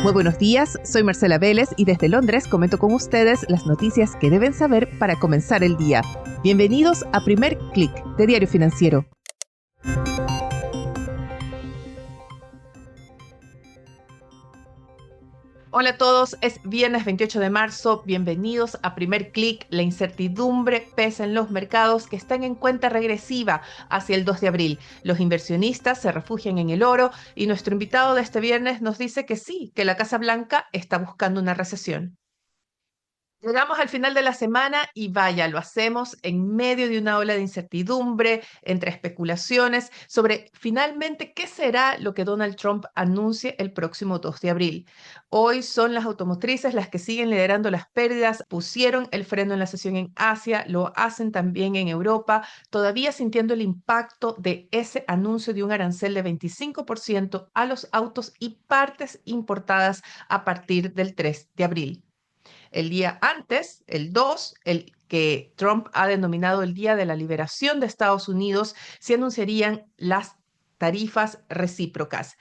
Muy buenos días, soy Marcela Vélez y desde Londres comento con ustedes las noticias que deben saber para comenzar el día. Bienvenidos a Primer Click de Diario Financiero. Hola a todos, es viernes 28 de marzo, bienvenidos a Primer Click. La incertidumbre pesa en los mercados que están en cuenta regresiva hacia el 2 de abril. Los inversionistas se refugian en el oro y nuestro invitado de este viernes nos dice que sí, que la Casa Blanca está buscando una recesión. Llegamos al final de la semana y vaya, lo hacemos en medio de una ola de incertidumbre, entre especulaciones sobre finalmente qué será lo que Donald Trump anuncie el próximo 2 de abril. Hoy son las automotrices las que siguen liderando las pérdidas, pusieron el freno en la sesión en Asia, lo hacen también en Europa, todavía sintiendo el impacto de ese anuncio de un arancel de 25% a los autos y partes importadas a partir del 3 de abril. El día antes, el 2, el que Trump ha denominado el Día de la Liberación de Estados Unidos, se anunciarían las tarifas recíprocas.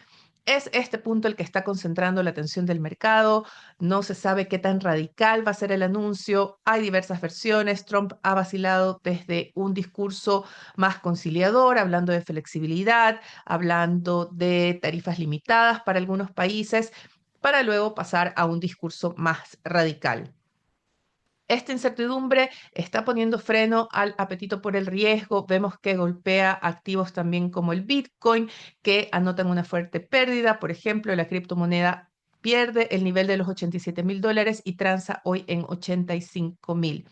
Es este punto el que está concentrando la atención del mercado. No se sabe qué tan radical va a ser el anuncio. Hay diversas versiones. Trump ha vacilado desde un discurso más conciliador, hablando de flexibilidad, hablando de tarifas limitadas para algunos países, para luego pasar a un discurso más radical. Esta incertidumbre está poniendo freno al apetito por el riesgo. Vemos que golpea activos también como el Bitcoin, que anotan una fuerte pérdida. Por ejemplo, la criptomoneda pierde el nivel de los $87,000 y transa hoy en 85,000.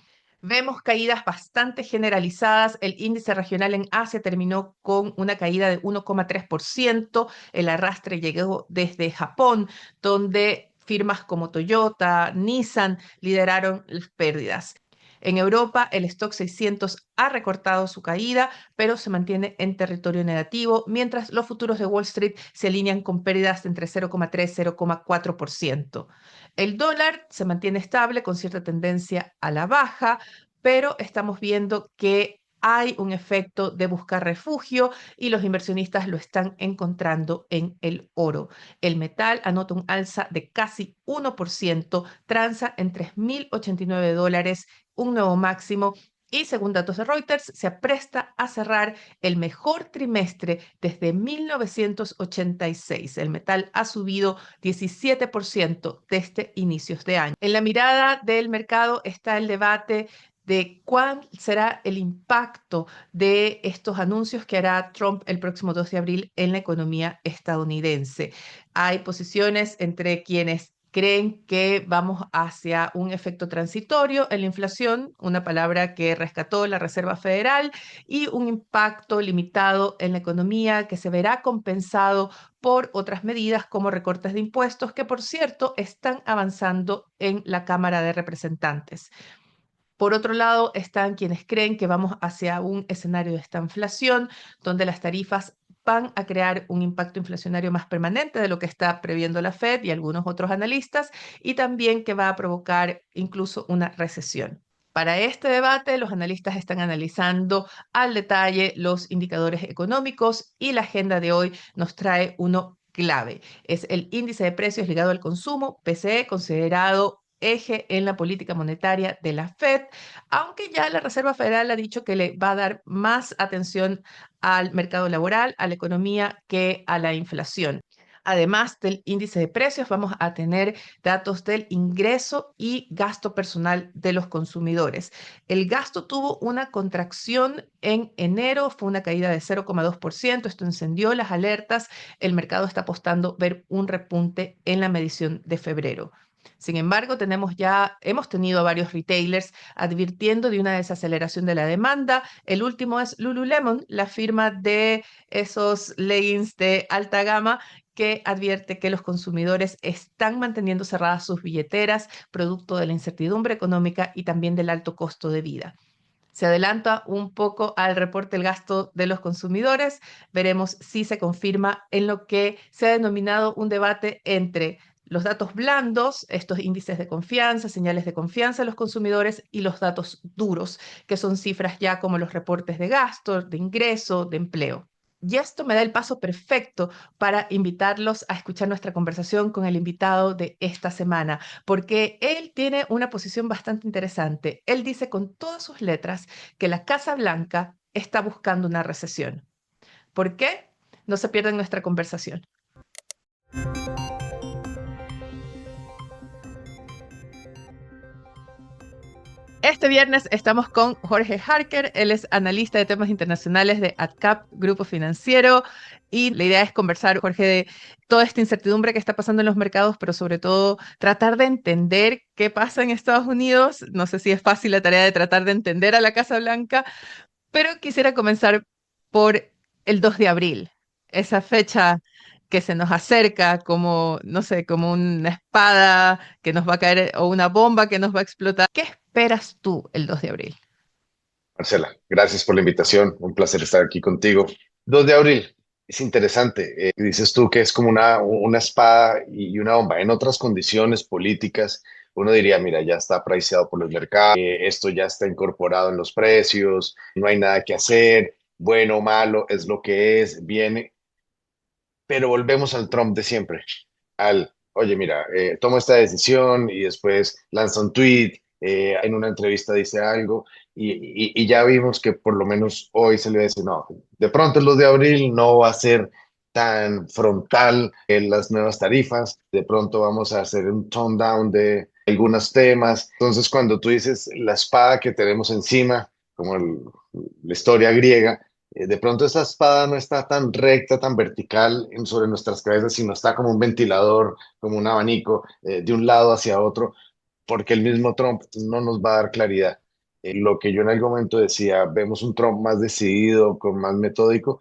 Vemos caídas bastante generalizadas. El índice regional en Asia terminó con una caída de 1,3%. El arrastre llegó desde Japón, donde firmas como Toyota, Nissan lideraron las pérdidas. En Europa, el stock 600 ha recortado su caída, pero se mantiene en territorio negativo, mientras los futuros de Wall Street se alinean con pérdidas de entre 0,3 y 0,4%. El dólar se mantiene estable con cierta tendencia a la baja, pero estamos viendo que hay un efecto de buscar refugio y los inversionistas lo están encontrando en el oro. El metal anota un alza de casi 1%, transa en $3,089, un nuevo máximo. Y según datos de Reuters, se apresta a cerrar el mejor trimestre desde 1986. El metal ha subido 17% desde inicios de año. En la mirada del mercado está el debate de cuál será el impacto de estos anuncios que hará Trump el próximo 2 de abril en la economía estadounidense. Hay posiciones entre quienes creen que vamos hacia un efecto transitorio en la inflación, una palabra que rescató la Reserva Federal, y un impacto limitado en la economía que se verá compensado por otras medidas como recortes de impuestos que, por cierto, están avanzando en la Cámara de Representantes. Por otro lado, están quienes creen que vamos hacia un escenario de estanflación, donde las tarifas van a crear un impacto inflacionario más permanente de lo que está previendo la Fed y algunos otros analistas, y también que va a provocar incluso una recesión. Para este debate, los analistas están analizando al detalle los indicadores económicos y la agenda de hoy nos trae uno clave. Es el índice de precios ligado al consumo, PCE, considerado eje en la política monetaria de la Fed, aunque ya la Reserva Federal ha dicho que le va a dar más atención al mercado laboral, a la economía, que a la inflación. Además del índice de precios, vamos a tener datos del ingreso y gasto personal de los consumidores. El gasto tuvo una contracción en enero, fue una caída de 0,2%. Esto encendió las alertas. El mercado está apostando ver un repunte en la medición de febrero. Sin embargo, hemos tenido a varios retailers advirtiendo de una desaceleración de la demanda. El último es Lululemon, la firma de esos leggings de alta gama, que advierte que los consumidores están manteniendo cerradas sus billeteras, producto de la incertidumbre económica y también del alto costo de vida. Se adelanta un poco al reporte del gasto de los consumidores. Veremos si se confirma en lo que se ha denominado un debate entre los datos blandos, estos índices de confianza, señales de confianza de los consumidores, y los datos duros, que son cifras ya como los reportes de gasto, de ingreso, de empleo. Y esto me da el paso perfecto para invitarlos a escuchar nuestra conversación con el invitado de esta semana, porque él tiene una posición bastante interesante. Él dice con todas sus letras que la Casa Blanca está buscando una recesión. ¿Por qué? No se pierdan nuestra conversación. Este viernes estamos con Jorge Harker, él es analista de temas internacionales de AdCap, Grupo Financiero, y la idea es conversar, Jorge, de toda esta incertidumbre que está pasando en los mercados, pero sobre todo tratar de entender qué pasa en Estados Unidos. No sé si es fácil la tarea de tratar de entender a la Casa Blanca, pero quisiera comenzar por el 2 de abril, esa fecha que se nos acerca como, no sé, como una espada que nos va a caer o una bomba que nos va a explotar. ¿Qué esperas tú el 2 de abril? Marcela, gracias por la invitación. Un placer estar aquí contigo. 2 de abril, es interesante. Dices tú que es como una espada y una bomba. En otras condiciones políticas, uno diría, mira, ya está priceado por los mercados, esto ya está incorporado en los precios, no hay nada que hacer, bueno o malo, es lo que es, viene. Pero volvemos al Trump de siempre, oye, mira, tomo esta decisión y después lanza un tweet, en una entrevista dice algo y ya vimos que por lo menos hoy se le dice, no, de pronto el 2 de abril no va a ser tan frontal en las nuevas tarifas, de pronto vamos a hacer un tone down de algunos temas. Entonces, cuando tú dices la espada que tenemos encima, como la historia griega, de pronto esa espada no está tan recta, tan vertical sobre nuestras cabezas, sino está como un ventilador, como un abanico, de un lado hacia otro, porque el mismo Trump no nos va a dar claridad. Lo que yo en algún momento decía, vemos un Trump más decidido, con más metódico,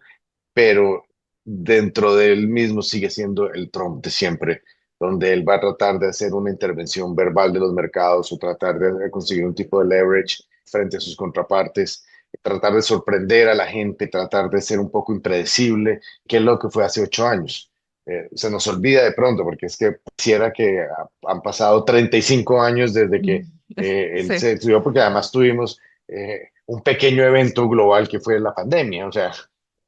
pero dentro de él mismo sigue siendo el Trump de siempre, donde él va a tratar de hacer una intervención verbal de los mercados o tratar de conseguir un tipo de leverage frente a sus contrapartes, tratar de sorprender a la gente, tratar de ser un poco impredecible, que es lo que fue hace 8 años. Se nos olvida de pronto, porque es que quisiera que han pasado 35 años desde que él Sí, se estudió, porque además tuvimos un pequeño evento global que fue la pandemia, o sea,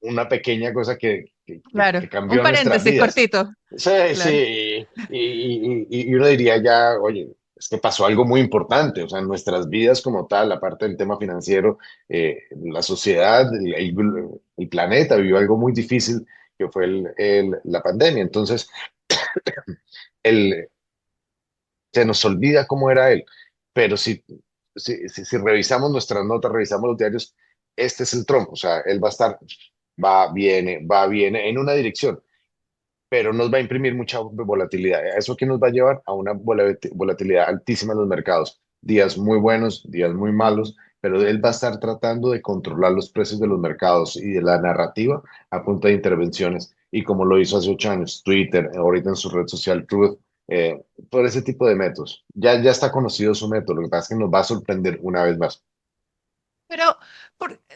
una pequeña cosa claro. que Un cambió nuestras paréntesis vidas. cortito, Sí, claro. sí, y uno diría ya, oye, es que pasó algo muy importante, o sea, en nuestras vidas como tal, aparte del tema financiero, la sociedad, el planeta vivió algo muy difícil que fue la pandemia. Entonces, el, se nos olvida cómo era él, pero si revisamos nuestras notas, revisamos los diarios, este es el Trump, o sea, él va a estar, va, viene en una dirección, pero nos va a imprimir mucha volatilidad. ¿Eso qué nos va a llevar? A una volatilidad altísima en los mercados. Días muy buenos, días muy malos, pero él va a estar tratando de controlar los precios de los mercados y de la narrativa a punta de intervenciones. Y como lo hizo hace 8 años, Twitter, ahorita en su red social Truth, por ese tipo de métodos. Ya está conocido su método, lo que pasa es que nos va a sorprender una vez más. Pero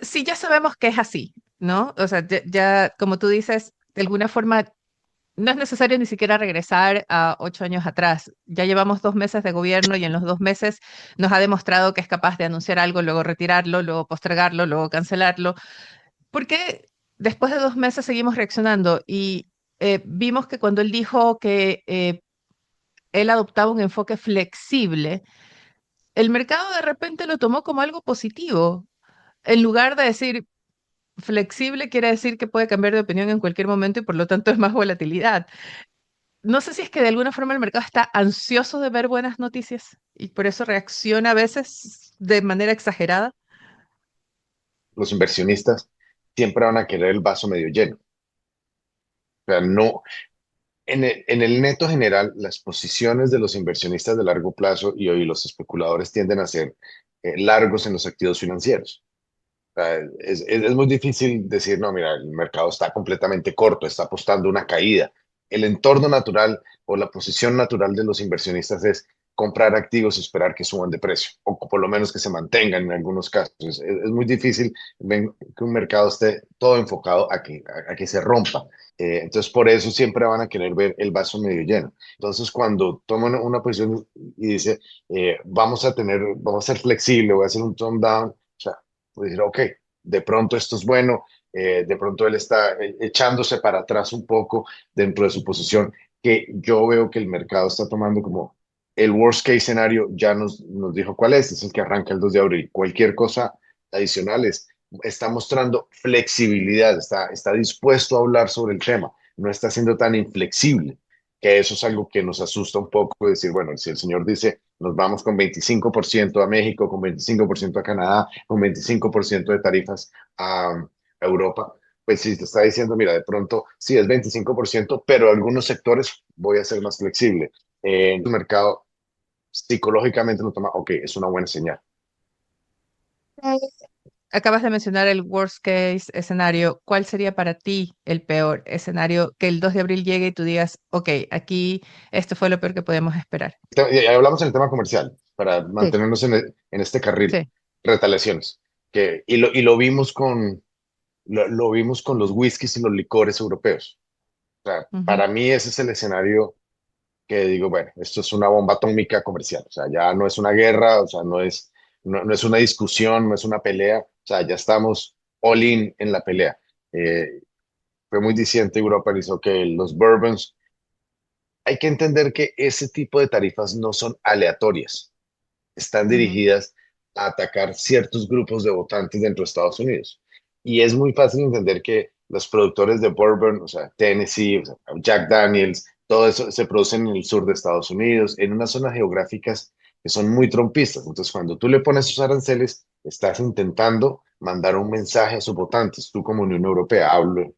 si ya sabemos que es así, ¿no? O sea, ya, como tú dices, de alguna forma no es necesario ni siquiera regresar a 8 años atrás. Ya llevamos 2 meses de gobierno y en los 2 meses nos ha demostrado que es capaz de anunciar algo, luego retirarlo, luego postergarlo, luego cancelarlo. ¿Por qué después de 2 meses seguimos reaccionando? Y vimos que cuando él dijo que él adoptaba un enfoque flexible, el mercado de repente lo tomó como algo positivo. En lugar de decir flexible, quiere decir que puede cambiar de opinión en cualquier momento y por lo tanto es más volatilidad. No sé si es que de alguna forma el mercado está ansioso de ver buenas noticias y por eso reacciona a veces de manera exagerada. Los inversionistas siempre van a querer el vaso medio lleno. O sea, no, en el neto general, las posiciones de los inversionistas de largo plazo y hoy los especuladores tienden a ser largos en los activos financieros. O sea, es muy difícil decir, no, mira, el mercado está completamente corto, está apostando una caída. El entorno natural o la posición natural de los inversionistas es comprar activos y esperar que suban de precio, o por lo menos que se mantengan en algunos casos. Es muy difícil que un mercado esté todo enfocado a que se rompa. Entonces, por eso siempre van a querer ver el vaso medio lleno. Entonces, cuando toman una posición y dice, vamos a ser flexibles, voy a hacer un tone down, o sea, pues decir, ok, de pronto esto es bueno, De pronto él está echándose para atrás un poco dentro de su posición, que yo veo que el mercado está tomando como el worst case scenario, ya nos dijo cuál es el que arranca el 2 de abril. Cualquier cosa adicional está mostrando flexibilidad, está dispuesto a hablar sobre el tema, no está siendo tan inflexible, que eso es algo que nos asusta un poco, decir, bueno, si el señor dice, nos vamos con 25% a México, con 25% a Canadá, con 25% de tarifas a Europa, pues si te está diciendo, mira, de pronto sí es 25%, pero algunos sectores voy a ser más flexible. En el mercado psicológicamente lo toma, ok, es una buena señal. Acabas de mencionar el worst case escenario. ¿Cuál sería para ti el peor escenario? Que el 2 de abril llegue y tú digas, ok, aquí esto fue lo peor que podemos esperar. Ya hablamos en el tema comercial, para Sí, mantenernos en este carril, sí. retaliaciones, y lo vimos lo vimos con los whiskies y los licores europeos. O sea, Ujú. para mí ese es el escenario que digo, bueno, esto es una bomba atómica comercial, o sea, ya no es una guerra, o sea, no es una discusión, no es una pelea, o sea, ya estamos all in en la pelea. Eh, Fue muy diciente Europa, hizo que los bourbons, hay que entender que ese tipo de tarifas no son aleatorias, están Ujú. dirigidas a atacar ciertos grupos de votantes dentro de Estados Unidos. Y es muy fácil entender que los productores de bourbon, o sea, Tennessee, o sea, Jack Daniels, todo eso se produce en el sur de Estados Unidos, en unas zonas geográficas que son muy trompistas. Entonces, cuando tú le pones esos aranceles, estás intentando mandar un mensaje a sus votantes. Tú como Unión Europea, hablo,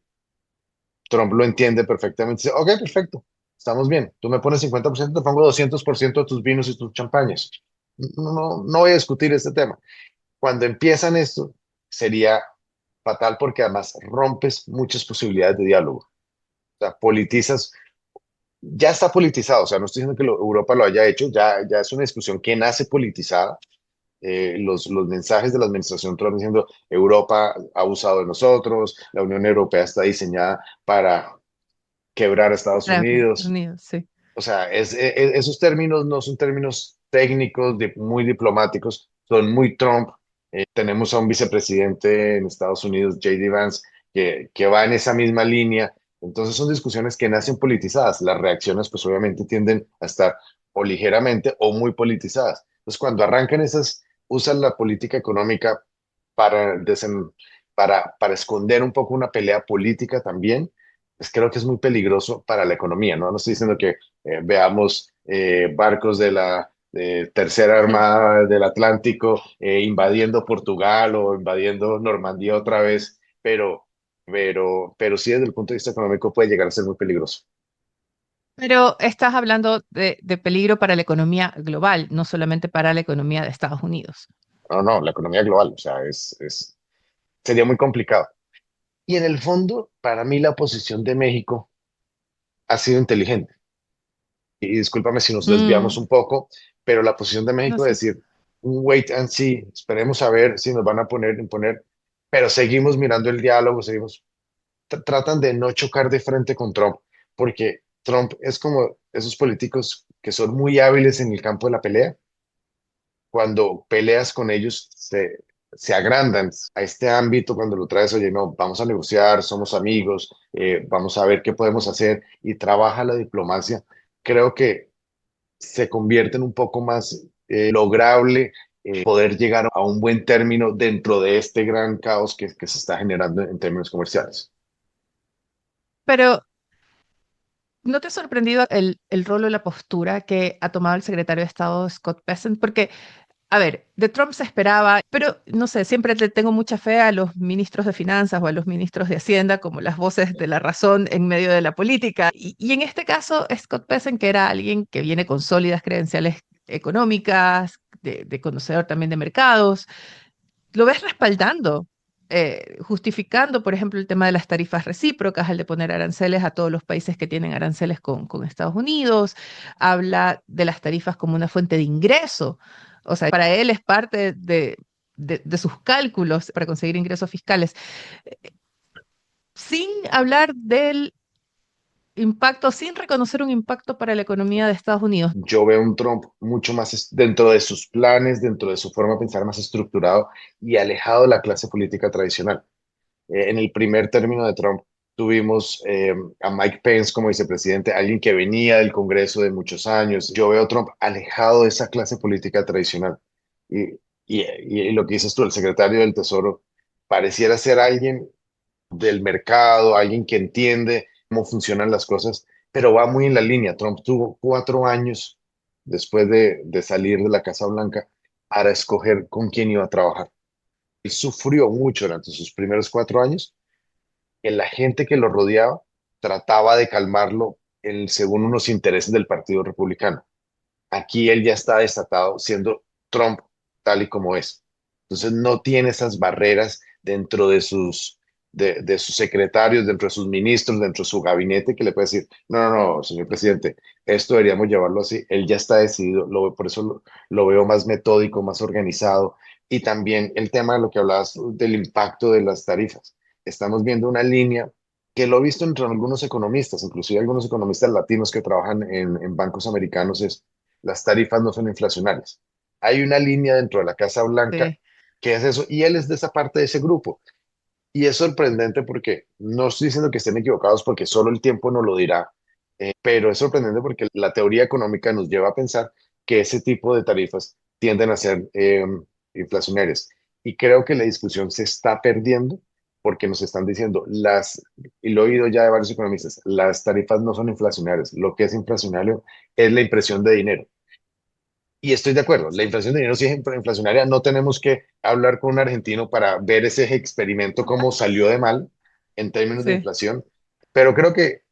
Trump lo entiende perfectamente. Dice, ok, perfecto, estamos bien. Tú me pones 50%, te pongo 200% de tus vinos y tus champañas. No voy a discutir este tema. Cuando empiezan esto, sería fatal porque además rompes muchas posibilidades de diálogo. O sea, politizas, ya está politizado, o sea, no estoy diciendo que Europa lo haya hecho, ya es una discusión que nace politizada. Los mensajes de la administración Trump diciendo Europa ha abusado de nosotros, la Unión Europea está diseñada para quebrar a Estados Estados Unidos. Unidos, sí. O sea, esos términos no son términos técnicos, muy diplomáticos, son muy Trump. Tenemos a un vicepresidente en Estados Unidos, J.D. Vance, que va en esa misma línea. Entonces son discusiones que nacen politizadas. Las reacciones, pues obviamente tienden a estar o ligeramente o muy politizadas. Entonces cuando arrancan esas, usan la política económica para, para esconder un poco una pelea política también, pues creo que es muy peligroso para la economía, ¿no? No estoy diciendo que veamos barcos de la Tercera Armada del Atlántico invadiendo Portugal o invadiendo Normandía otra vez, pero sí desde el punto de vista económico puede llegar a ser muy peligroso. Pero estás hablando de peligro para la economía global, no solamente para la economía de Estados Unidos. No, la economía global, o sea, sería muy complicado. Y en el fondo, para mí la posición de México ha sido inteligente. Y discúlpame si nos desviamos Mm, un poco, pero la posición de no México sé. es decir, un wait and see, esperemos a ver si nos van a imponer, pero seguimos mirando el diálogo, seguimos, tratan de no chocar de frente con Trump, porque Trump es como esos políticos que son muy hábiles en el campo de la pelea, cuando peleas con ellos se agrandan a este ámbito cuando lo traes, oye, no, vamos a negociar, somos amigos, vamos a ver qué podemos hacer y trabaja la diplomacia. Creo que se convierte en un poco más lograble poder llegar a un buen término dentro de este gran caos que se está generando en términos comerciales. Pero ¿no te ha sorprendido el rol o la postura que ha tomado el secretario de Estado Scott Bessent? Porque, a ver, de Trump se esperaba, pero no sé, siempre le tengo mucha fe a los ministros de Finanzas o a los ministros de Hacienda como las voces de la razón en medio de la política. Y en este caso, Scott Bessent, que era alguien que viene con sólidas credenciales económicas, de conocedor también de mercados, lo ves respaldando, justificando, por ejemplo, el tema de las tarifas recíprocas, el de poner aranceles a todos los países que tienen aranceles con Estados Unidos, habla de las tarifas como una fuente de ingreso, o sea, para él es parte de sus cálculos para conseguir ingresos fiscales, sin hablar del impacto, sin reconocer un impacto para la economía de Estados Unidos. Yo veo un Trump mucho más dentro de sus planes, dentro de su forma de pensar más estructurado y alejado de la clase política tradicional. En el primer término de Trump tuvimos a Mike Pence como vicepresidente, alguien que venía del Congreso de muchos años. Yo veo a Trump alejado de esa clase política tradicional. Y, y lo que dices tú, el secretario del Tesoro, pareciera ser alguien del mercado, alguien que entiende cómo funcionan las cosas, pero va muy en la línea. Trump tuvo 4 años después de salir de la Casa Blanca para escoger con quién iba a trabajar. Él sufrió mucho durante sus primeros 4 años, que la gente que lo rodeaba trataba de calmarlo según unos intereses del Partido Republicano. Aquí él ya está desatado siendo Trump tal y como es. Entonces no tiene esas barreras dentro de sus secretarios, dentro de sus ministros, dentro de su gabinete que le puede decir, no, no, no, señor presidente, esto deberíamos llevarlo así. Él ya está decidido, por eso lo veo más metódico, más organizado. Y también el tema de lo que hablabas del impacto de las tarifas. Estamos viendo una línea que lo he visto entre algunos economistas, inclusive algunos economistas latinos que trabajan en bancos americanos, es las tarifas no son inflacionarias. Hay una línea dentro de la Casa Blanca Sí. que es eso, y él es de esa parte de ese grupo. Y es sorprendente porque no estoy diciendo que estén equivocados porque solo el tiempo nos lo dirá, pero es sorprendente porque la teoría económica nos lleva a pensar que ese tipo de tarifas tienden a ser inflacionarias. Y creo que la discusión se está perdiendo porque nos están diciendo, y lo he oído ya de varios economistas, las tarifas no son inflacionarias, lo que es inflacionario es la impresión de dinero. Y estoy de acuerdo, la inflación de dinero sí es inflacionaria, no tenemos que hablar con un argentino para ver ese experimento cómo salió de mal en términos de Sí. inflación, pero creo que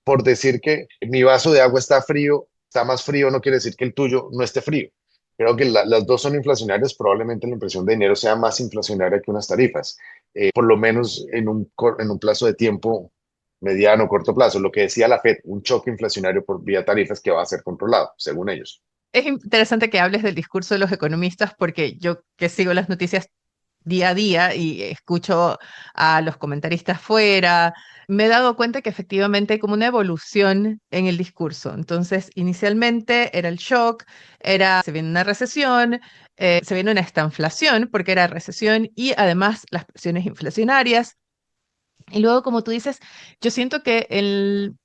por decir que mi vaso de agua está frío, está más frío, no quiere decir que el tuyo no esté frío. Creo que las dos son inflacionarias, probablemente la impresión de dinero sea más inflacionaria que unas tarifas, por lo menos en un plazo de tiempo mediano o corto plazo. Lo que decía la Fed, un choque inflacionario por vía tarifas que va a ser controlado, según ellos. Es interesante que hables del discurso de los economistas porque yo que sigo las noticias día a día y escucho a los comentaristas fuera, me he dado cuenta que efectivamente hay como una evolución en el discurso. Entonces, inicialmente era el shock, era se viene una recesión, se viene una estanflación porque era recesión y además las presiones inflacionarias. Y luego, como tú dices, yo siento que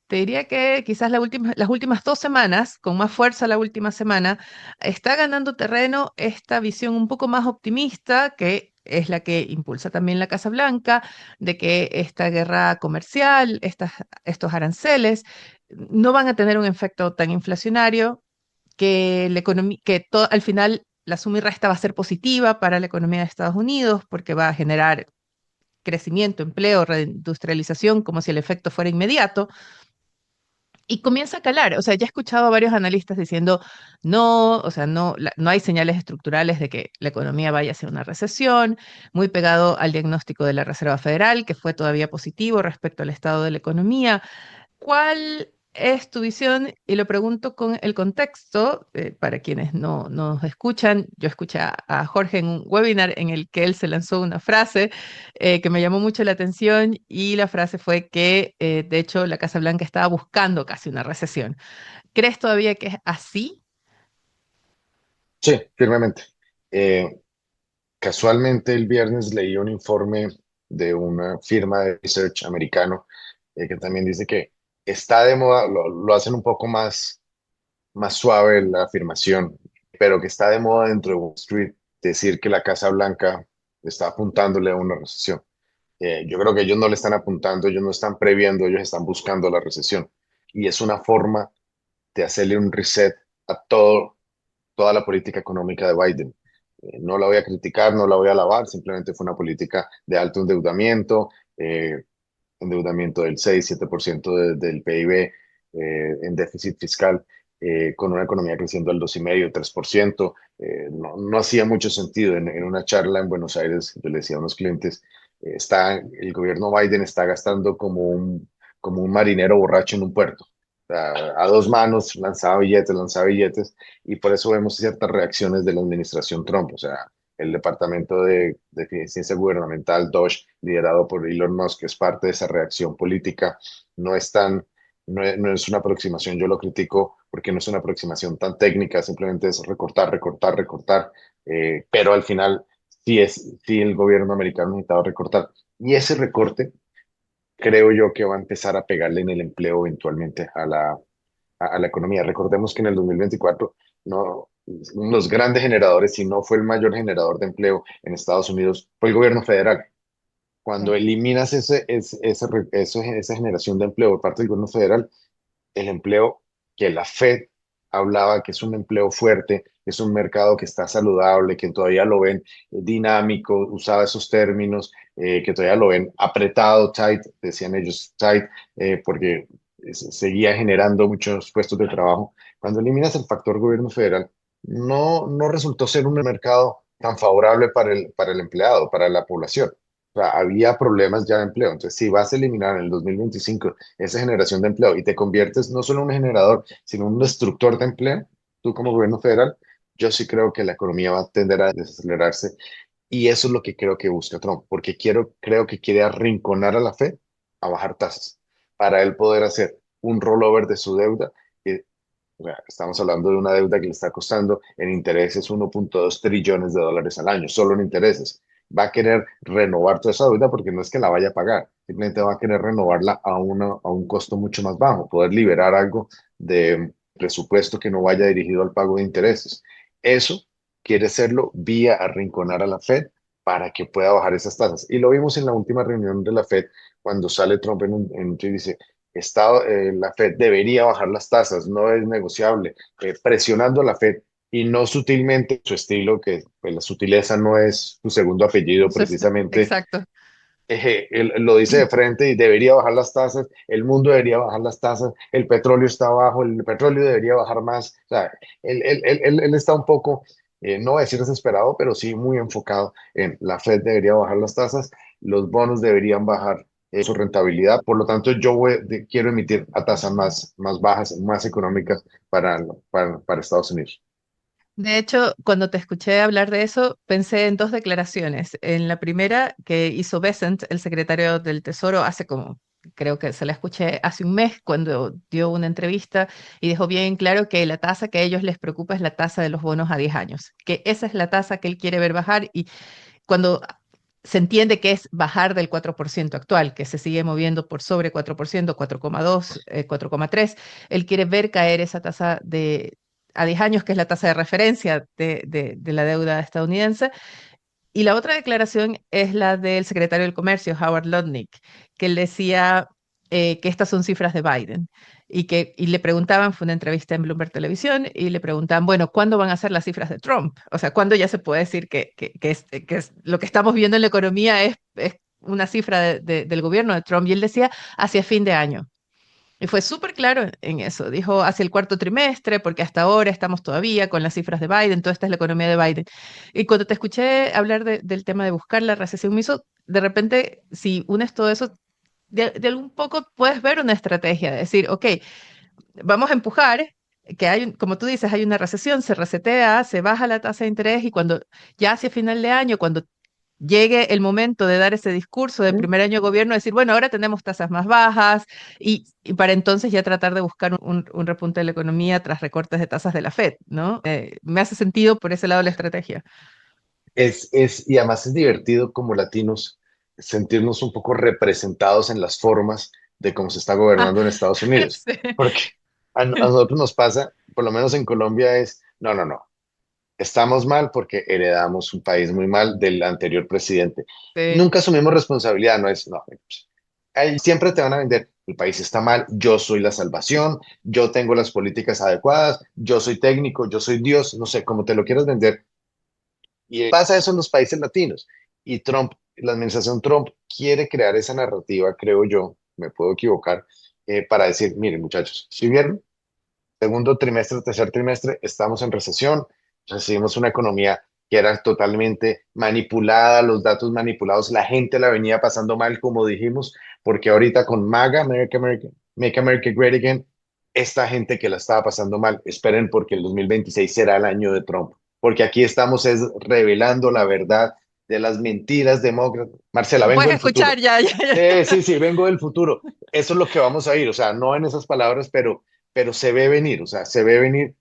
te diría que quizás las últimas 2 semanas, con más fuerza la última semana, está ganando terreno esta visión un poco más optimista, que es la que impulsa también la Casa Blanca, de que esta guerra comercial, estos aranceles, no van a tener un efecto tan inflacionario, que, al final la suma y resta va a ser positiva para la economía de Estados Unidos, porque va a generar crecimiento, empleo, reindustrialización, como si el efecto fuera inmediato, y comienza a calar. O sea, ya he escuchado a varios analistas diciendo, no, o sea, no, no hay señales estructurales de que la economía vaya hacia una recesión, muy pegado al diagnóstico de la Reserva Federal, que fue todavía positivo respecto al estado de la economía. ¿Cuál es tu visión? Y lo pregunto con el contexto, para quienes no nos escuchan. Yo escuché a Jorge en un webinar en el que él se lanzó una frase que me llamó mucho la atención y la frase fue que, de hecho, la Casa Blanca estaba buscando casi una recesión. ¿Crees todavía que es así? Sí, firmemente. Eh, Casualmente el viernes leí un informe de una firma de research americano que también dice que está de moda, lo hacen un poco más suave la afirmación, pero que está de moda dentro de Wall Street decir que la Casa Blanca está apuntándole a una recesión. Yo creo que ellos no le están apuntando, ellos no están previendo, ellos están buscando la recesión. Y es una forma de hacerle un reset a toda la política económica de Biden. No la voy a criticar, no la voy a alabar, simplemente fue una política de alto endeudamiento, endeudamiento del 6-7% del PIB, en déficit fiscal, con una economía creciendo al 2,5-3%. No hacía mucho sentido. En una charla en Buenos Aires, yo le decía a unos clientes, el gobierno Biden está gastando como un marinero borracho en un puerto. A dos manos lanzaba billetes, y por eso vemos ciertas reacciones de la administración Trump. O sea, el Departamento de Eficiencia Gubernamental, DOGE, liderado por Elon Musk, que es parte de esa reacción política, no es tan, no es una aproximación, yo lo critico porque no es una aproximación tan técnica, simplemente es recortar, recortar, recortar, pero al final sí el gobierno americano necesitaba recortar. Y ese recorte creo yo que va a empezar a pegarle en el empleo eventualmente a la economía. Recordemos que en el 2024 no, los grandes generadores, si no fue el mayor generador de empleo en Estados Unidos, fue el gobierno federal. Cuando Sí. eliminas esa generación de empleo por parte del gobierno federal, el empleo que la Fed hablaba que es un empleo fuerte, es un mercado que está saludable, que todavía lo ven dinámico, usaba esos términos, que todavía lo ven apretado, tight, decían ellos tight, porque seguía generando muchos puestos de trabajo. Cuando eliminas el factor gobierno federal, no resultó ser un mercado tan favorable para el empleado, para la población. O sea, había problemas ya de empleo. Entonces, si vas a eliminar en el 2025 esa generación de empleo y te conviertes no solo en un generador, sino en un destructor de empleo, tú como gobierno federal, yo sí creo que la economía va a tender a desacelerarse y eso es lo que creo que busca Trump, porque creo que quiere arrinconar a la Fed a bajar tasas para él poder hacer un rollover de su deuda. O sea, estamos hablando de una deuda que le está costando en intereses 1.2 trillones de dólares al año, solo en intereses. Va a querer renovar toda esa deuda porque no es que la vaya a pagar, simplemente va a querer renovarla a un costo mucho más bajo, poder liberar algo de presupuesto que no vaya dirigido al pago de intereses. Eso quiere hacerlo vía arrinconar a la Fed para que pueda bajar esas tasas. Y lo vimos en la última reunión de la Fed, cuando sale Trump en un tweet y dice, la Fed debería bajar las tasas, no es negociable, presionando a la Fed y no sutilmente su estilo, que pues, la sutileza no es su segundo apellido precisamente. Exacto. Él lo dice de frente y debería bajar las tasas, el mundo debería bajar las tasas, el petróleo está bajo, el petróleo debería bajar más. O sea, él está un poco, no voy a decir desesperado, pero sí muy enfocado en la Fed debería bajar las tasas, los bonos deberían bajar su rentabilidad, por lo tanto quiero emitir a tasas más bajas, más económicas para Estados Unidos. De hecho, cuando te escuché hablar de eso, pensé en dos declaraciones. En la primera que hizo Bessent, el secretario del Tesoro, hace como, creo que se la escuché hace un mes, cuando dio una entrevista y dejó bien claro que la tasa que a ellos les preocupa es la tasa de los bonos a 10 años, que esa es la tasa que él quiere ver bajar y cuando se entiende que es bajar del 4% actual, que se sigue moviendo por sobre 4%, 4,2, 4,3, él quiere ver caer esa tasa de a 10 años, que es la tasa de referencia de la deuda estadounidense. Y la otra declaración es la del secretario del Comercio, Howard Lutnick, que él decía que estas son cifras de Biden. Y le preguntaban, fue una entrevista en Bloomberg Televisión, y le preguntaban, bueno, ¿cuándo van a ser las cifras de Trump? O sea, ¿cuándo ya se puede decir que es lo que estamos viendo en la economía es una cifra del gobierno de Trump? Y él decía, hacia fin de año. Y fue súper claro en eso. Dijo hacia el cuarto trimestre, porque hasta ahora estamos todavía con las cifras de Biden, toda esta es la economía de Biden. Y cuando te escuché hablar del tema de buscar la recesión, me hizo, de repente, si unes todo eso, de algún poco puedes ver una estrategia, de decir, ok, vamos a empujar, que hay, como tú dices, hay una recesión, se resetea, se baja la tasa de interés y cuando ya hacia final de año, cuando llegue el momento de dar ese discurso de primer año de gobierno, decir, bueno, ahora tenemos tasas más bajas y para entonces ya tratar de buscar un repunte de la economía tras recortes de tasas de la Fed, ¿no? Me hace sentido por ese lado la estrategia. Y además es divertido como latinos sentirnos un poco representados en las formas de cómo se está Ah, gobernando en Estados Unidos. sí, Porque a nosotros nos pasa, por lo menos en Colombia, no, estamos mal porque heredamos un país muy mal del anterior presidente. sí. Nunca asumimos responsabilidad, no, pues, ahí siempre te van a vender, el país está mal, yo soy la salvación, yo tengo las políticas adecuadas, yo soy técnico, yo soy Dios, no sé, como te lo quieras vender, y pasa eso en los países latinos. Y la administración Trump quiere crear esa narrativa, creo yo, me puedo equivocar, para decir, miren muchachos, si vieron, segundo trimestre, tercer trimestre, estamos en recesión, recibimos una economía que era totalmente manipulada, los datos manipulados, la gente la venía pasando mal, como dijimos, porque ahorita con MAGA, Make America Great Again, esta gente que la estaba pasando mal, esperen porque el 2026 será el año de Trump, porque aquí estamos es revelando la verdad de las mentiras demócratas. Marcela, Lo vengo puedes del escuchar futuro. ya, ya, ya. Sí, vengo del futuro. Eso es lo que vamos a ir, o sea, no en esas palabras, pero se ve venir, o sea, se ve venir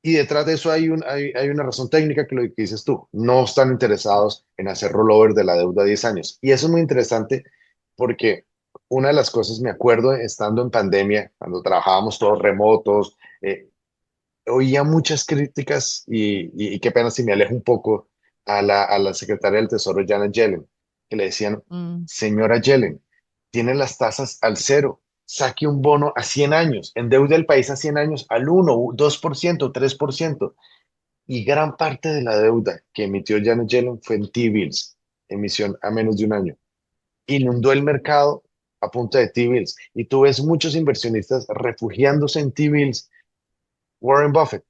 Y detrás de eso hay una razón técnica que lo que dices tú, no están interesados en hacer rollover de la deuda a 10 años. Y eso es muy interesante porque una de las cosas, me acuerdo estando en pandemia, cuando trabajábamos todos remotos, oía muchas críticas y qué pena si me alejo un poco a la secretaria del Tesoro, Janet Yellen, que le decían, Mm. señora Yellen, tiene las tasas al cero, saque un bono a 100 años, endeude el país a 100 años al 1, 2%, 3%. Y gran parte de la deuda que emitió Janet Yellen fue en T-bills, emisión a menos de un año. Inundó el mercado a punta de T-bills. Y tú ves muchos inversionistas refugiándose en T-bills. Warren Buffett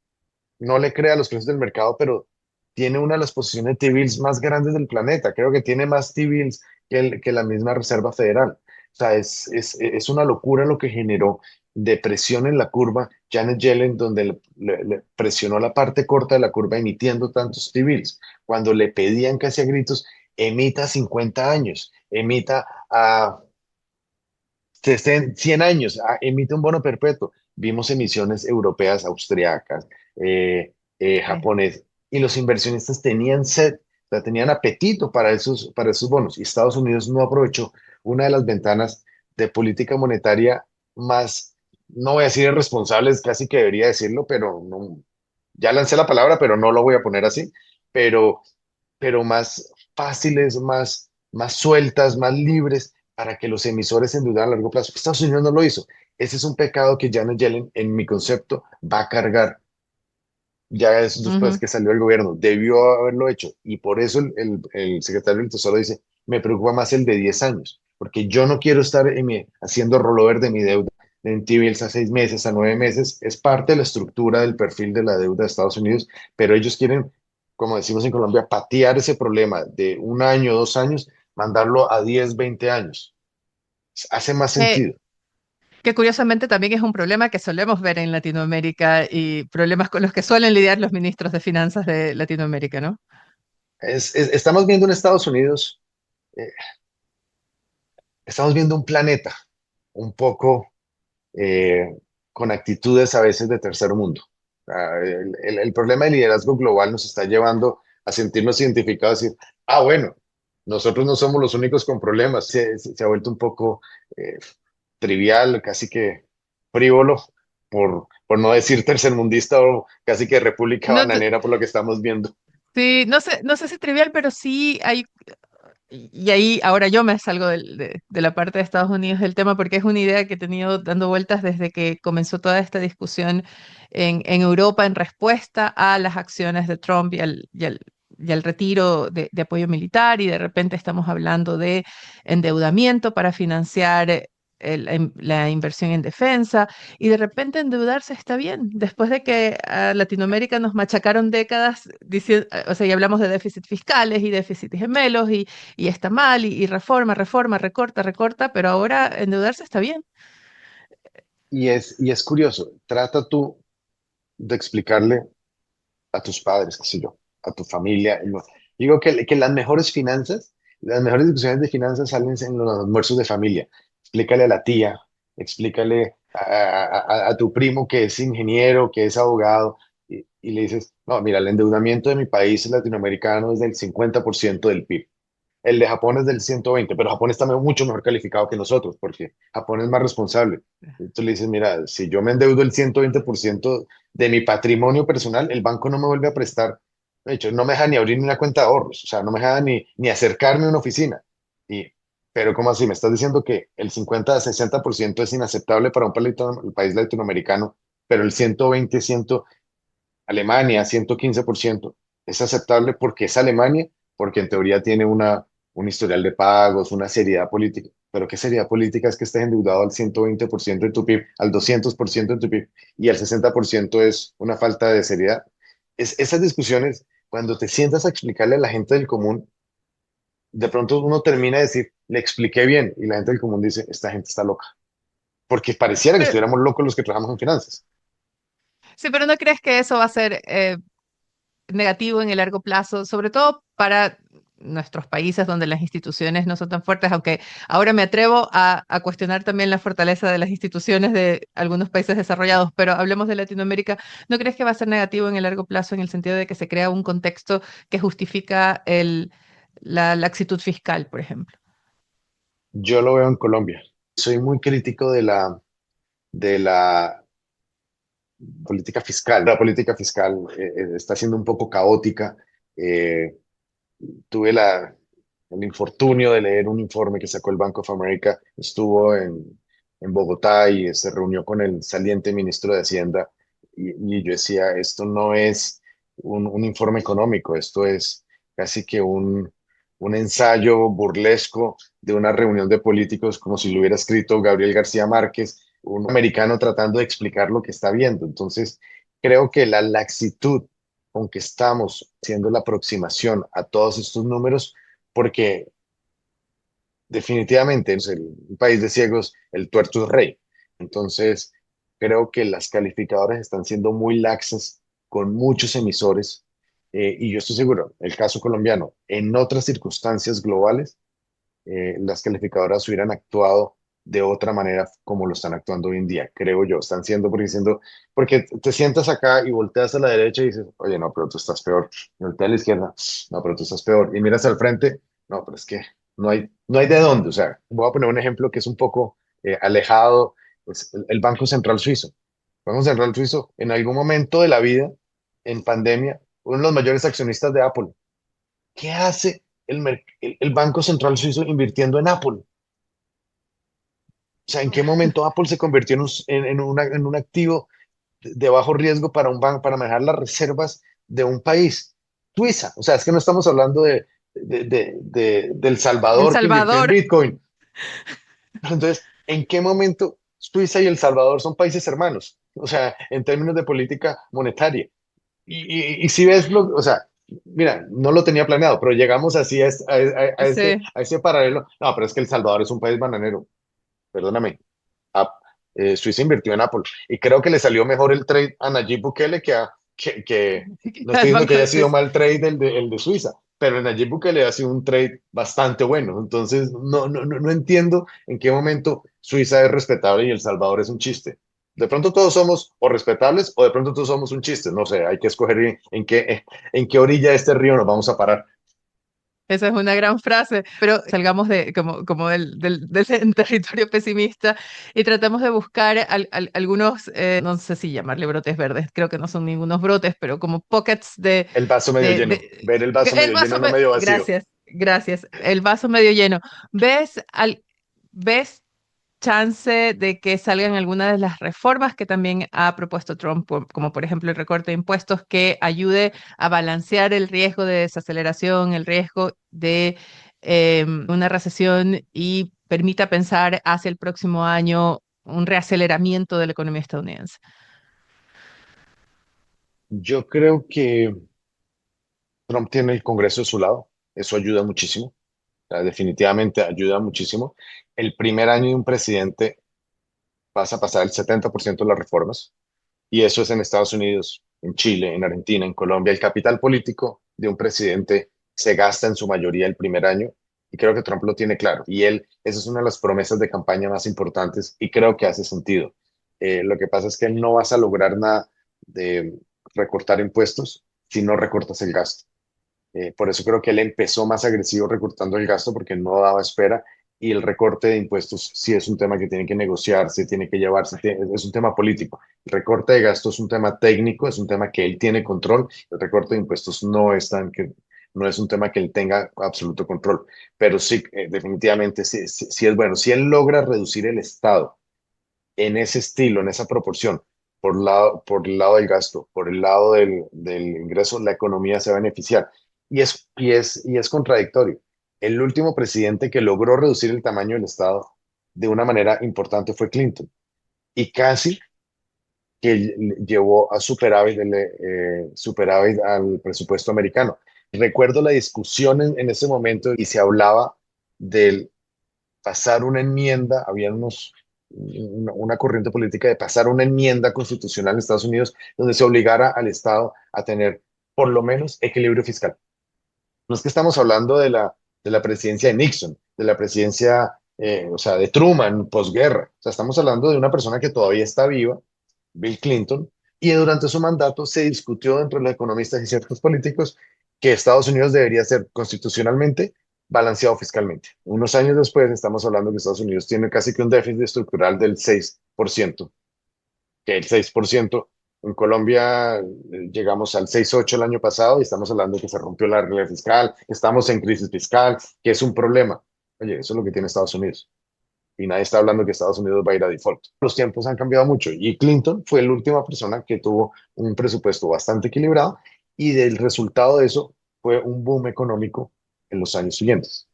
no le crea los precios del mercado, pero tiene una de las posiciones de T-bills más grandes del planeta. Creo que tiene más T-bills que la misma Reserva Federal. O sea, es una locura lo que generó de presión en la curva Janet Yellen, donde le presionó la parte corta de la curva emitiendo tantos T-bills. Cuando le pedían casi a gritos, emita 50 años, emita a 100 años, emite un bono perpetuo. Vimos emisiones europeas, austriacas, Sí. japonés, y los inversionistas tenían sed, o sea, tenían apetito para esos bonos. Y Estados Unidos no aprovechó una de las ventanas de política monetaria más, no voy a decir irresponsables, casi que debería decirlo, pero no, ya lancé la palabra, pero no lo voy a poner así, pero más fáciles, más sueltas, más libres para que los emisores se endeudaran a largo plazo. Estados Unidos no lo hizo. Ese es un pecado que Janet Yellen, en mi concepto, va a cargar ya es después Ujú. que salió el gobierno. Debió haberlo hecho. Y por eso el secretario del Tesoro dice, me preocupa más el de 10 años, porque yo no quiero estar haciendo rollover de mi deuda en T-bills a 6 meses, a 9 meses. Es parte de la estructura del perfil de la deuda de Estados Unidos, pero ellos quieren, como decimos en Colombia, patear ese problema de un año, 2 años, mandarlo a 10, 20 años. Hace más Que, sentido. que curiosamente también es un problema que solemos ver en Latinoamérica y problemas con los que suelen lidiar los ministros de finanzas de Latinoamérica, ¿no? Estamos viendo en Estados Unidos, eh, estamos viendo un planeta un poco con actitudes a veces de tercer mundo. El problema del liderazgo global nos está llevando a sentirnos identificados y decir, bueno, nosotros no somos los únicos con problemas. Se ha vuelto un poco eh, trivial, casi que frívolo, por no decir tercermundista o casi que república No, bananera por lo que estamos viendo. sí, no sé si trivial, pero sí hay, y ahí ahora yo me salgo de la parte de Estados Unidos del tema porque es una idea que he tenido dando vueltas desde que comenzó toda esta discusión en Europa en respuesta a las acciones de Trump y al retiro de apoyo militar y de repente estamos hablando de endeudamiento para financiar la inversión en defensa y de repente endeudarse está bien. Después de que a Latinoamérica nos machacaron décadas, o sea, y hablamos de déficits fiscales y déficits gemelos y está mal y reforma, reforma, recorta, recorta, pero ahora endeudarse está bien. Y es curioso, trata tú de explicarle a tus padres, qué sé yo, a tu familia. Digo que las mejores finanzas, las mejores discusiones de finanzas salen en los almuerzos de familia. Explícale a la tía, explícale a tu primo que es ingeniero, que es abogado, y le dices, no, mira, el endeudamiento de mi país latinoamericano es del 50% del PIB. El de Japón es del 120, pero Japón está mucho mejor calificado que nosotros, porque Japón es más responsable. Entonces le dices, mira, si yo me endeudo el 120% de mi patrimonio personal, el banco no me vuelve a prestar. De hecho, no me deja ni abrir ni una cuenta de ahorros, o sea, no me deja ni acercarme a una oficina. Y, pero ¿cómo así? Me estás diciendo que el 50 a 60% es inaceptable para un país latinoamericano, pero el 120, 100, Alemania, 115%, es aceptable porque es Alemania, porque en teoría tiene un historial de pagos, una seriedad política. Pero ¿qué seriedad política es que estés endeudado al 120% de tu PIB, al 200% de tu PIB y al 60% es una falta de seriedad? Esas discusiones, cuando te sientas a explicarle a la gente del común, de pronto uno termina de decir, le expliqué bien, y la gente del común dice, esta gente está loca, porque pareciera que Pero, estuviéramos locos los que trabajamos en finanzas. sí, pero ¿no crees que eso va a ser negativo en el largo plazo? Sobre todo para, nuestros países donde las instituciones no son tan fuertes, aunque ahora me atrevo a cuestionar también la fortaleza de las instituciones de algunos países desarrollados, pero hablemos de Latinoamérica. ¿No crees que va a ser negativo en el largo plazo en el sentido de que se crea un contexto que justifica la laxitud fiscal, por ejemplo? Yo lo veo en Colombia. Soy muy crítico de la política fiscal. La política fiscal está siendo un poco caótica. Eh, tuve el infortunio de leer un informe que sacó el Bank of America. Estuvo en Bogotá y se reunió con el saliente ministro de Hacienda y yo decía, esto no es un informe económico, esto es casi que un ensayo burlesco de una reunión de políticos como si lo hubiera escrito Gabriel García Márquez, un americano tratando de explicar lo que está viendo. Entonces, creo que la laxitud con que estamos haciendo la aproximación a todos estos números, porque definitivamente es el país de ciegos, el tuerto es rey. Entonces, creo que las calificadoras están siendo muy laxas con muchos emisores y yo estoy seguro, el caso colombiano, en otras circunstancias globales, las calificadoras hubieran actuado de otra manera como lo están actuando hoy en día, creo yo. Están siendo, porque te sientas acá y volteas a la derecha y dices, oye, no, pero tú estás peor. Y volteas a la izquierda, no, pero tú estás peor. Y miras al frente, no, pero es que no hay de dónde. O sea, voy a poner un ejemplo que es un poco alejado, pues, el Banco Central Suizo. El Banco Central Suizo, en algún momento de la vida, en pandemia, uno de los mayores accionistas de Apple. ¿Qué hace el Banco Central Suizo invirtiendo en Apple? O sea, ¿en qué momento Apple se convirtió en un activo de bajo riesgo para un banco, para manejar las reservas de un país? Suiza. O sea, es que no estamos hablando del El Salvador que invirtió en Salvador, Bitcoin. Entonces, ¿en qué momento Suiza y El Salvador son países hermanos? O sea, en términos de política monetaria. Y si ves o sea, mira, no lo tenía planeado, pero llegamos así a ese, sí. a ese paralelo. No, pero es que El Salvador es un país bananero, perdóname. App- Suiza invirtió en Apple y creo que le salió mejor el trade a Nayib Bukele no estoy El diciendo que Banco de haya sido Suiza. mal trade el de Suiza, pero Nayib Bukele ha sido un trade bastante bueno. Entonces, no entiendo en qué momento Suiza es respetable y El Salvador es un chiste. De pronto todos somos o respetables o de pronto todos somos un chiste. No sé, hay que escoger en qué orilla de este río nos vamos a parar. Esa es una gran frase, pero salgamos de, como del territorio pesimista y tratamos de buscar algunos, no sé si llamarle brotes verdes, creo que no son ningunos brotes, pero como pockets El vaso medio lleno, ver el vaso el medio lleno, vaso, no medio vacío. gracias, gracias, el vaso medio lleno. ¿Ves chance de que salgan algunas de las reformas que también ha propuesto Trump, como por ejemplo el recorte de impuestos, que ayude a balancear el riesgo de desaceleración, el riesgo de una recesión y permita pensar hacia el próximo año un reaceleramiento de la economía estadounidense? Yo creo que Trump tiene el Congreso de su lado, eso ayuda muchísimo, o sea, definitivamente ayuda muchísimo. El primer año de un presidente vas a pasar el 70% de las reformas, y eso es en Estados Unidos, en Chile, en Argentina, en Colombia. El capital político de un presidente se gasta en su mayoría el primer año, y creo que Trump lo tiene claro. Y esa es una de las promesas de campaña más importantes, y creo que hace sentido. Lo que pasa es que no vas a lograr nada de recortar impuestos si no recortas el gasto. Por eso creo que él empezó más agresivo recortando el gasto porque no daba espera y el recorte de impuestos sí es un tema que tiene que negociarse, tiene que llevarse, es un tema político. El recorte de gastos es un tema técnico, es un tema que él tiene control. El recorte de impuestos no es un tema que él tenga absoluto control, pero sí, definitivamente sí es bueno. Si él logra reducir el Estado en ese estilo, en esa proporción, por el lado del gasto, por el lado del ingreso, la economía se va a beneficiar. Y es contradictorio. El último presidente que logró reducir el tamaño del Estado de una manera importante fue Clinton. Y casi que llevó a superávit al presupuesto americano. Recuerdo la discusión en ese momento y se hablaba del pasar una enmienda, había una corriente política de pasar una enmienda constitucional en Estados Unidos donde se obligara al Estado a tener por lo menos equilibrio fiscal. No es que estamos hablando de la presidencia de Nixon, de la presidencia, o sea, de Truman, posguerra. O sea, estamos hablando de una persona que todavía está viva, Bill Clinton, y durante su mandato se discutió entre los economistas y ciertos políticos que Estados Unidos debería ser constitucionalmente balanceado fiscalmente. Unos años después estamos hablando que Estados Unidos tiene casi que un déficit estructural del 6%, que el 6%. En Colombia llegamos al 6,8 el año pasado y estamos hablando de que se rompió la regla fiscal, estamos en crisis fiscal, que es un problema. Oye, eso es lo que tiene Estados Unidos. Y nadie está hablando que Estados Unidos va a ir a default. Los tiempos han cambiado mucho y Clinton fue la última persona que tuvo un presupuesto bastante equilibrado y del resultado de eso fue un boom económico en los años siguientes.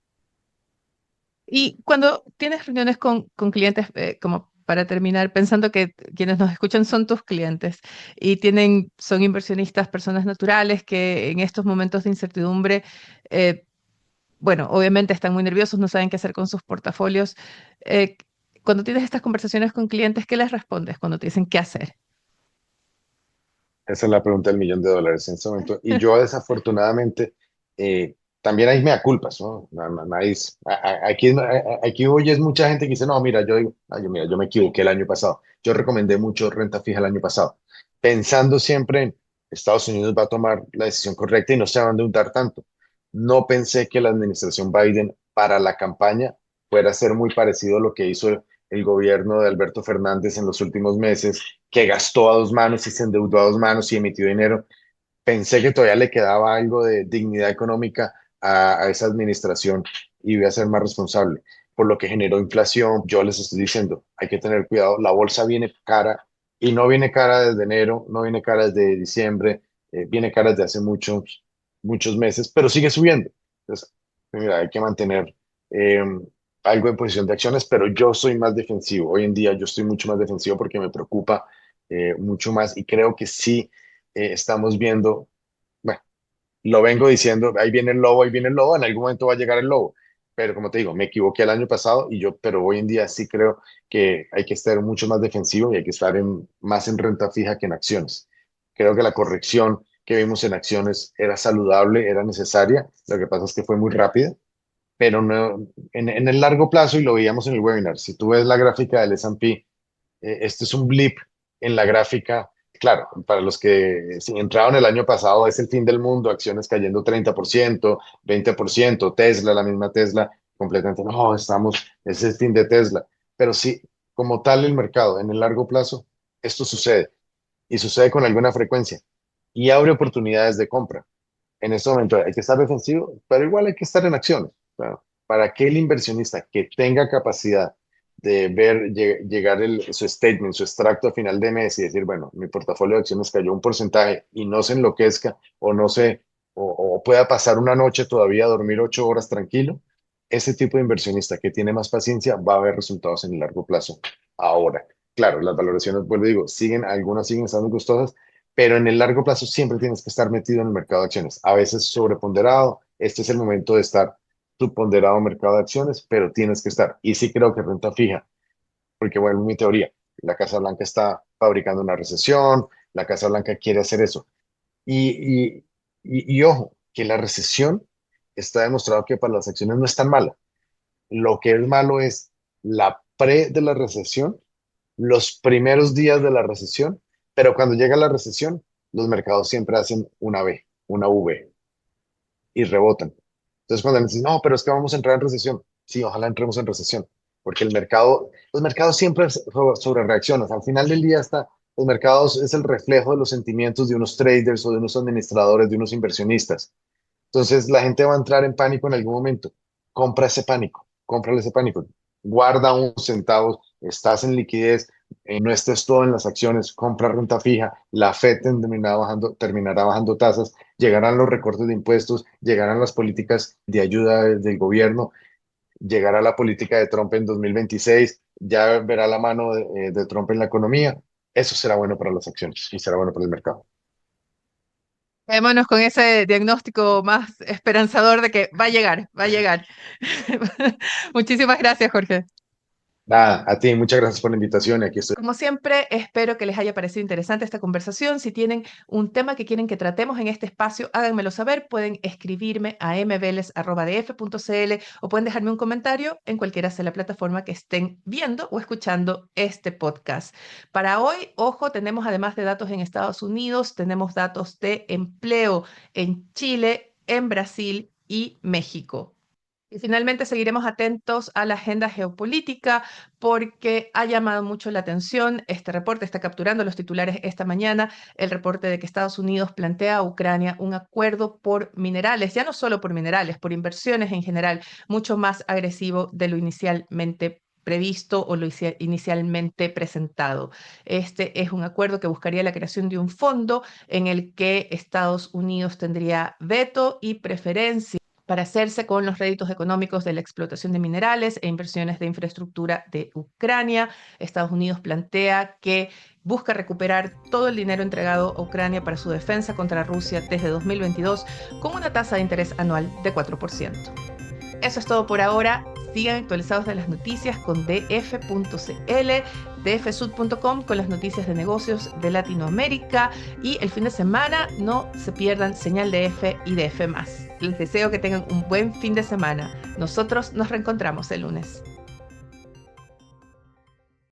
Y cuando tienes reuniones con clientes, como para terminar, pensando que quienes nos escuchan son tus clientes y son inversionistas, personas naturales que en estos momentos de incertidumbre, eh, bueno, obviamente están muy nerviosos, no saben qué hacer con sus portafolios. eh, Cuando tienes estas conversaciones con clientes, ¿qué les respondes cuando te dicen qué hacer? Esa es la pregunta del millón de dólares en este momento. Y yo desafortunadamente, también hay mea culpas, ¿no? Nadie aquí oyes mucha gente que dice, no, mira, mira, yo me equivoqué el año pasado. Yo recomendé mucho renta fija el año pasado, pensando siempre en Estados Unidos va a tomar la decisión correcta y no se va a endeudar tanto. No pensé que la administración Biden para la campaña fuera a ser muy parecido a lo que hizo el gobierno de Alberto Fernández en los últimos meses, que gastó a dos manos y se endeudó a dos manos y emitió dinero. Pensé que todavía le quedaba algo de dignidad económica a esa administración y iba a ser más responsable, por lo que generó inflación. Yo les estoy diciendo, hay que tener cuidado, la bolsa viene cara y no viene cara desde enero, no viene cara desde diciembre, viene cara desde hace muchos meses, pero sigue subiendo. Entonces, mira, hay que mantener eh, algo en posición de acciones, pero yo soy más defensivo. Hoy en día yo estoy mucho más defensivo porque me preocupa mucho más y creo que sí estamos viendo, bueno, lo vengo diciendo, ahí viene el lobo, en algún momento va a llegar el lobo. Pero como te digo, me equivoqué el año pasado pero hoy en día sí creo que hay que estar mucho más defensivo y hay que estar más en renta fija que en acciones. Creo que la corrección que vimos en acciones era saludable, era necesaria. Lo que pasa es que fue muy rápida, pero no, en el largo plazo, y lo veíamos en el webinar, si tú ves la gráfica del S&P, este es un blip en la gráfica. Claro, para los que si entraron el año pasado es el fin del mundo, acciones cayendo 30%, 20%, Tesla, la misma Tesla, completamente, no, es el fin de Tesla. Pero sí, como tal el mercado, en el largo plazo, esto sucede y sucede con alguna frecuencia y abre oportunidades de compra. En este momento hay que estar defensivo, pero igual hay que estar en acciones. Claro. Para aquel inversionista que tenga capacidad de ver llegar su statement, su extracto a final de mes y decir, bueno, mi portafolio de acciones cayó un porcentaje y no se enloquezca o no se, o pueda pasar una noche todavía a dormir 8 horas tranquilo, ese tipo de inversionista que tiene más paciencia va a ver resultados en el largo plazo ahora. Claro, las valoraciones, vuelvo a digo, algunas siguen estando costosas, pero en el largo plazo siempre tienes que estar metido en el mercado de acciones. A veces sobreponderado, este es el momento de estar subponderado en el mercado de acciones, pero tienes que estar. Y sí creo que renta fija, porque bueno, mi teoría, la Casa Blanca está fabricando una recesión, la Casa Blanca quiere hacer eso. Y, y ojo, que la recesión está demostrado que para las acciones no es tan mala. Lo que es malo es la pre de la recesión, los primeros días de la recesión, pero cuando llega la recesión, los mercados siempre hacen una V, una V y rebotan. Entonces cuando me dicen, no, pero es que vamos a entrar en recesión, sí, ojalá entremos en recesión, porque los mercados siempre sobre reaccionan. Al final del día los mercados es el reflejo de los sentimientos de unos traders o de unos administradores, de unos inversionistas. Entonces la gente va a entrar en pánico en algún momento. Compra ese pánico, cómprale ese pánico. Guarda unos centavos, estás en liquidez, no estés todo en las acciones, compra renta fija, la FED terminará bajando tasas, llegarán los recortes de impuestos, llegarán las políticas de ayuda del gobierno, llegará la política de Trump en 2026, ya verá la mano de Trump en la economía. Eso será bueno para las acciones y será bueno para el mercado. Quedémonos con ese diagnóstico más esperanzador de que va a llegar, va a llegar. Muchísimas gracias, Jorge. Nada, a ti, muchas gracias por la invitación y aquí estoy. Como siempre, espero que les haya parecido interesante esta conversación. Si tienen un tema que quieren que tratemos en este espacio, háganmelo saber. Pueden escribirme a mveles@df.cl o pueden dejarme un comentario en cualquiera sea la plataforma que estén viendo o escuchando este podcast. Para hoy, ojo, tenemos además de datos en Estados Unidos, tenemos datos de empleo en Chile, en Brasil y México. Y finalmente seguiremos atentos a la agenda geopolítica porque ha llamado mucho la atención. Este reporte está capturando los titulares esta mañana, el reporte de que Estados Unidos plantea a Ucrania un acuerdo por minerales, ya no solo por minerales, por inversiones en general, mucho más agresivo de lo inicialmente previsto o lo inicialmente presentado. Este es un acuerdo que buscaría la creación de un fondo en el que Estados Unidos tendría veto y preferencia para hacerse con los réditos económicos de la explotación de minerales e inversiones de infraestructura de Ucrania. Estados Unidos plantea que busca recuperar todo el dinero entregado a Ucrania para su defensa contra Rusia desde 2022 con una tasa de interés anual de 4%. Eso es todo por ahora. Sigan actualizados de las noticias con df.cl, dfsud.com con las noticias de negocios de Latinoamérica y el fin de semana no se pierdan Señal DF y DF+. Les deseo que tengan un buen fin de semana. Nosotros nos reencontramos el lunes.